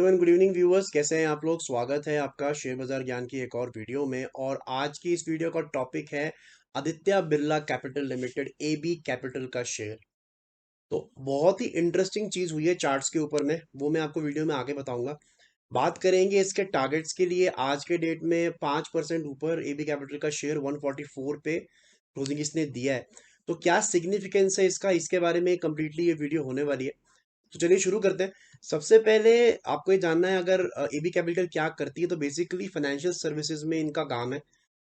Everyone, good evening viewers. कैसे हैं आप लोग? स्वागत है आपका शेयर बाजार ज्ञान की एक और वीडियो में। और आज की इस वीडियो का टॉपिक है Aditya Birla Capital Limited, AB Capital का शेयर। तो बहुत ही इंटरेस्टिंग चीज हुई है चार्ट्स के ऊपर में, वो मैं आपको वीडियो में आगे बताऊंगा। बात करेंगे इसके टारगेट्स के लिए। आज के डेट में 5% ऊपर एबी कैपिटल का शेयर 144 पे क्लोजिंग इसने दिया है। तो क्या सिग्निफिकेंस है इसका, इसके बारे में कंप्लीटली ये वीडियो होने वाली है। तो चलिए शुरू करते हैं। सबसे पहले आपको ये जानना है अगर एबी कैपिटल क्या करती है, तो बेसिकली फाइनेंशियल सर्विसेज में इनका काम है।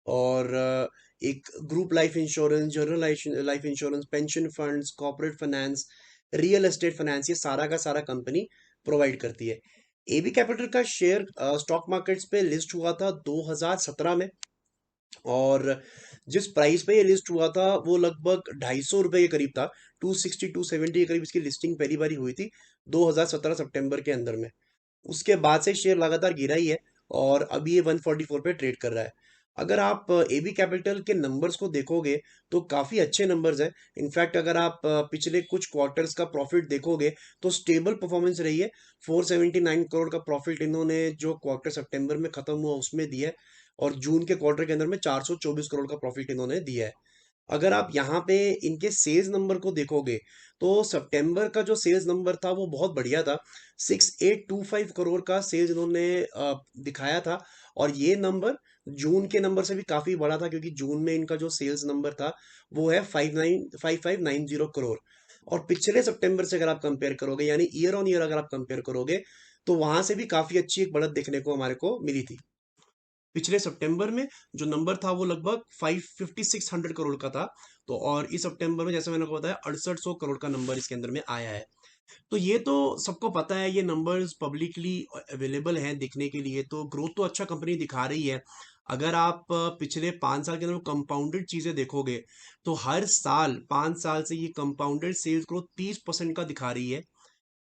और एक group life insurance, general life insurance, pension funds, corporate finance, real estate finance, ये सारा का सारा कंपनी प्रोवाइड करती है। एबी कैपिटल का शेयर स्टॉक मार्केट्स पे लिस्ट हुआ था 2017 में। और जिस प्राइस पे ये लिस्ट हुआ था वो लगभग 250 रुपए के करीब था। 260 270 के करीब इसकी लिस्टिंग पहली बारी हुई थी 2017 सितंबर के अंदर में। उसके बाद से शेयर लगातार गिरा ही है और अभी ये 144 पे ट्रेड कर रहा है। अगर आप एबी कैपिटल के नंबर्स को देखोगे तो काफी अच्छे नंबर्स हैं। इनफैक्ट अगर आप पिछले कुछ क्वार्टर्स का प्रॉफिट देखोगे तो स्टेबल परफॉर्मेंस रही है। 479 करोड़ का प्रॉफिट इन्होंने जो क्वार्टर सितंबर में खत्म हुआ उसमें दिया है। और जून के क्वार्टर के अंदर में 424 करोड़ का प्रॉफिट इन्होंने दिया है। अगर आप यहाँ पे इनके सेल्स नंबर को देखोगे तो सितंबर का जो सेल्स नंबर था वो बहुत बढ़िया था। 6825 करोड़ का सेल्स इन्होंने दिखाया था। और ये नंबर जून के नंबर से भी काफी बड़ा था, क्योंकि जून में इनका जो सेल्स नंबर था वो है 5590 करोड़। और पिछले सितंबर से अगर आप कंपेयर करोगे, यानी ईयर ऑन ईयर अगर आप कंपेयर करोगे, तो वहां से भी काफी अच्छी एक बढ़त देखने को हमारे को मिली थी। पिछले सितंबर में जो नंबर था वो लगभग 55600 करोड़ का था। तो और इस सितंबर में जैसे मैंने आपको बताया 6800 करोड़ का नंबर इसके अंदर में आया है। तो ये तो सबको पता है, ये नंबर्स पब्लिकली अवेलेबल हैं देखने के लिए। तो ग्रोथ तो अच्छा कंपनी दिखा रही है। अगर आप पिछले 5 साल के अंदर कंपाउंडेड चीजें देखोगे तो हर साल 5 साल से ये कंपाउंडेड सेल्स ग्रोथ 30% का दिखा रही है।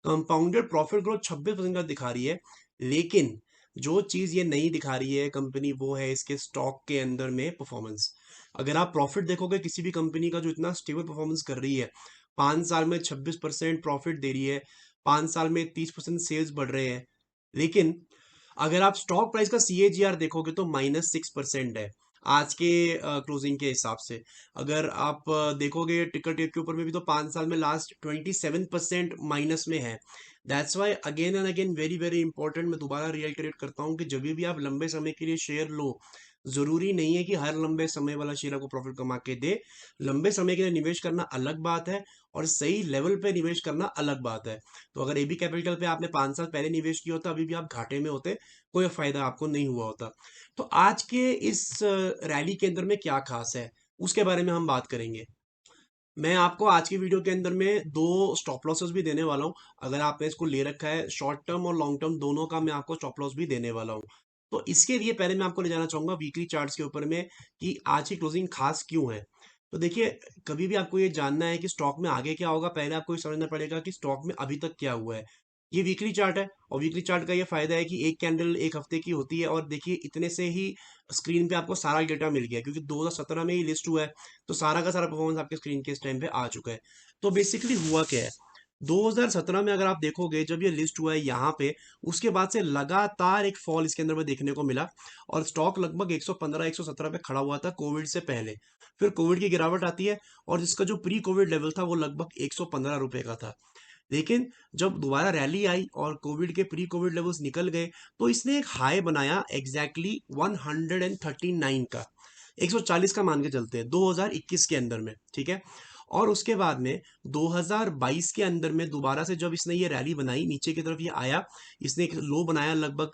कंपाउंडेड प्रॉफिट ग्रोथ 26% का दिखा रही है। लेकिन जो चीज ये नहीं दिखा रही है कंपनी, वो है इसके स्टॉक के अंदर में परफॉर्मेंस। अगर आप प्रॉफिट देखोगे किसी भी कंपनी का जो इतना स्टेबल परफॉर्मेंस कर रही है, 5 साल में 26% प्रॉफिट दे रही है, 5 साल में 30% सेल्स बढ़ रहे हैं, लेकिन अगर आप स्टॉक प्राइस का सीएजीआर देखोगे तो -6% है आज के क्लोजिंग के हिसाब से। अगर आप देखोगे टिकर टेप के ऊपर में भी तो 5 साल में लास्ट 27% माइनस में है। That's why again and again very very important, मैं दोबारा रिएटरेट करता हूँ कि जब भी आप लंबे समय के लिए शेयर लो, जरूरी नहीं है कि हर लंबे समय वाला शेयर आपको प्रॉफिट कमा के दे। लंबे समय के लिए निवेश करना अलग बात है और सही लेवल पे निवेश करना अलग बात है। तो अगर एबी कैपिटल पे आपने 5 साल पहले निवेश किया होता, अभी भी आप घाटे में होते, कोई फायदा आपको नहीं हुआ होता। तो आज के इस रैली के अंदर में क्या खास है, उसके बारे में हम बात करेंगे। मैं आपको आज की वीडियो के अंदर में दो स्टॉप लॉसेस भी देने वाला हूं। अगर आपने इसको ले रखा है, शॉर्ट टर्म और लॉन्ग टर्म दोनों का मैं आपको स्टॉप लॉस भी देने वाला हूं। तो इसके लिए पहले मैं आपको ले जाना चाहूंगा वीकली चार्ट्स के ऊपर में कि आज की क्लोजिंग खास क्यों है। तो देखिए, कभी भी आपको ये जानना है कि स्टॉक में आगे क्या होगा, पहले आपको ये समझना पड़ेगा कि स्टॉक में अभी तक क्या हुआ है। ये वीकली चार्ट है और वीकली चार्ट का ये फायदा है कि एक कैंडल एक हफ्ते की होती है। और देखिए, इतने से ही स्क्रीन पे आपको सारा डेटा मिल गया, क्योंकि 2017 में ही लिस्ट हुआ है। तो सारा का सारा परफॉर्मेंस आपके स्क्रीन के इस टाइम पे आ चुका है। तो बेसिकली हुआ क्या है, 2017 में अगर आप देखोगे जब ये लिस्ट हुआ है यहाँ पे, उसके बाद से लगातार एक फॉल इसके अंदर में देखने को मिला। और स्टॉक लगभग 115 117 पे खड़ा हुआ था कोविड से पहले। फिर कोविड की गिरावट आती है और जिसका जो प्री कोविड लेवल था वो लगभग 115 रुपए का था। लेकिन जब दोबारा रैली आई और कोविड के प्री कोविड लेवल्स निकल गए, तो इसने एक हाई बनाया एग्जैक्टली 139 का। 140 का मान के चलते हैं 2021 के अंदर में, ठीक है। और उसके बाद में 2022 के अंदर में दोबारा से जब इसने ये रैली बनाई, नीचे की तरफ ये आया, इसने एक लो बनाया लगभग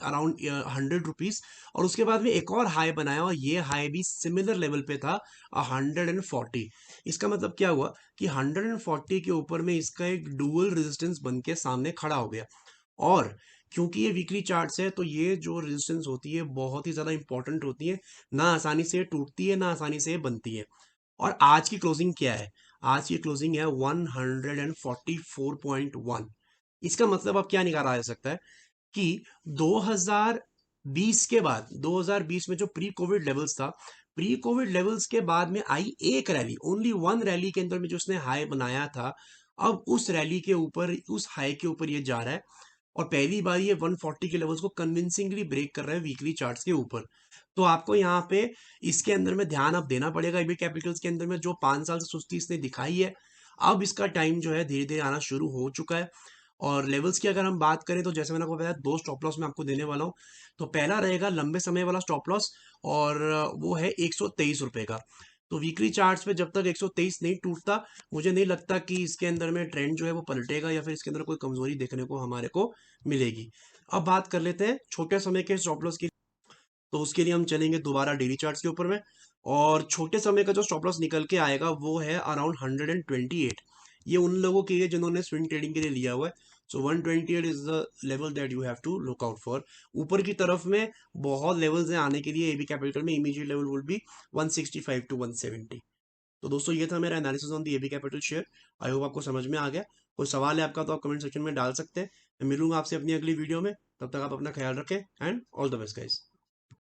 अराउंड 100 रुपीज। और उसके बाद में एक और हाई बनाया और ये हाई भी सिमिलर लेवल पे था, 140। इसका मतलब क्या हुआ कि 140 के ऊपर में इसका एक डुअल रेजिस्टेंस बन के सामने खड़ा हो गया। और क्योंकि ये वीकली चार्ट्स है तो ये जो रेजिस्टेंस होती है बहुत ही ज्यादा इंपॉर्टेंट होती है। ना आसानी से टूटती है, ना आसानी से बनती है। और आज की क्लोजिंग क्या है, आज की क्लोजिंग है 144.1। इसका मतलब अब क्या निकाला जा सकता है कि 2020 के बाद, 2020 में जो प्री कोविड लेवल्स था, प्री कोविड लेवल्स के बाद में आई एक रैली, ओनली वन रैली के अंदर में जो उसने हाई बनाया था, अब उस रैली के ऊपर, उस हाई के ऊपर ये जा रहा है। और पहली बार ये 140 के लेवल्स को कन्विंसिंगली ब्रेक कर रहा है वीकली चार्ट्स के ऊपर। तो आपको यहाँ पे इसके अंदर में ध्यान अब देना पड़ेगा। एबी कैपिटल्स के अंदर में जो 5 साल से सुस्ती इसने दिखाई है, अब इसका टाइम जो है धीरे धीरे आना शुरू हो चुका है। और लेवल्स की अगर हम बात करें तो जैसे मैंने आपको बताया, 2 स्टॉप लॉस मैं आपको देने वाला हूँ। तो पहला रहेगा लंबे समय वाला स्टॉप लॉस, और वो है 123 रुपए का। तो वीकली चार्ट्स पे जब तक 123 नहीं टूटता, मुझे नहीं लगता कि इसके अंदर में ट्रेंड जो है वो पलटेगा या फिर इसके अंदर कोई कमजोरी देखने को हमारे को मिलेगी। अब बात कर लेते हैं छोटे समय के स्टॉप लॉस की। तो उसके लिए हम चलेंगे दोबारा डेली चार्ट्स के ऊपर में, और छोटे समय का जो स्टॉप लॉस निकल के आएगा वो है अराउंड 128। ये उन लोगों के लिए जिन्होंने स्विंग ट्रेडिंग के लिए लिया हुआ है। So 128 is the level that you have to look out for. ऊपर की तरफ में बहुत लेवल्स हैं आने के लिए एबी कैपिटल में। Immediate level would be 165 to 170। तो दोस्तों ये था मेरा analysis on the AB Capital share. I hope आपको समझ में आ गया। कोई सवाल है आपका तो आप कमेंट सेक्शन में डाल सकते हैं। मैं मिलूंगा आपसे अपनी अगली वीडियो में। तब तक आप अपना ख्याल रखें and all the best guys.